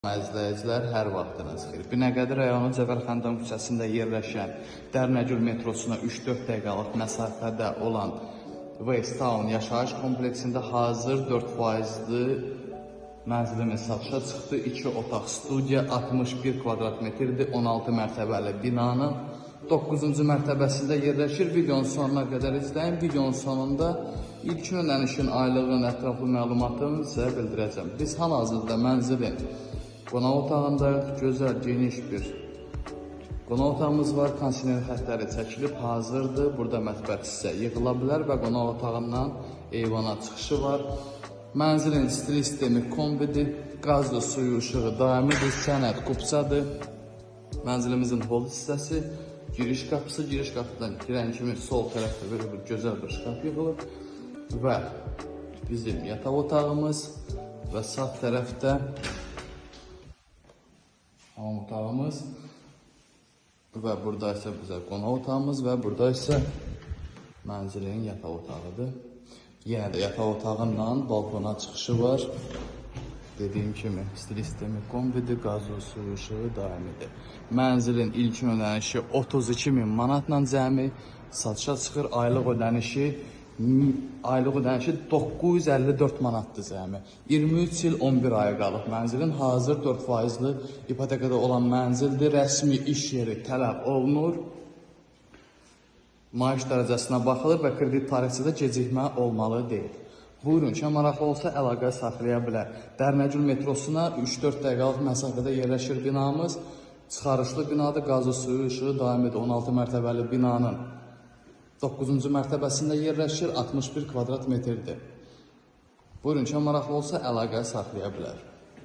İzləyicilər, hər vaxtınız xeyir. Binəqədi rayonu Cəbərxandan küçəsində yerləşən Dərnəgül metrosuna 3-4 dəqiqəlik məsafədə olan West Town yaşayış kompleksində hazır 4%-li mənzilimiz satışa çıxdı. 2 otaq studiya, 61 kvadrat metrdir, 16 mərtəbəli binanın 9-cu mərtəbəsində yerləşir. Videonun sonuna qədər izləyin. Videonun sonunda ilkin ödənişin aylığın ətraflı məlumatını sizə bildirəcəm. Biz hal-hazırda mənzilin qonaq otağındayıq. Gözəl, geniş bir qonaq otağımız var. Kondisioner xətləri çəkilib hazırdır. Burada mətbəx sizə yığıla bilər və qonaq otağından eyvana çıxışı var. Mənzilin stil sistemi kombidir. Qazlı, suyu, ışığı daimidir. Sənəd kupçadır. Mənzilimizin hol hissəsi, giriş qapısı. Giriş qapıdan girən kimi sol tərəfdə böyle bir gözəl bir şkaf yığılıb və bizim yataq otağımız və sağ tərəfdə hamam otağımız və burada isə bizə qonaq otağımız və burada isə mənzilin yataq otağıdır. Yenə də yataq otağından balkona çıxışı var. Dediyim kimi stil sistemi kombidir, qazlı, suyu, ışığı daimidir. Mənzilin ilkin ödənişi 32.000 manatla cəmi satışa çıxır. Aylıq ödənişi 954 manatdır cəmi. 23 il 11 aya qalıb. Mənzilin hazır 4%-li ipotekada olan mənzildir. Rəsmi iş yeri tələb olunur. Maaş dərəcəsinə baxılır və kredit tarixçədə gecikmə olmalı deyil. Buyurun, kim maraqlı olsa əlaqə saxlaya bilər. Dərnəgül metrosuna 3-4 dəqiqəlik məsafədə yerləşir binamız. Çıxarışlı binadır, qazlı, suyu, ışığı daimidir. 16 mərtəbəli binanın 9-cu mərtəbəsində yerləşir, 61 kvadrat metrdir. Buyurun, kim maraqlı olsa əlaqə saxlaya bilər.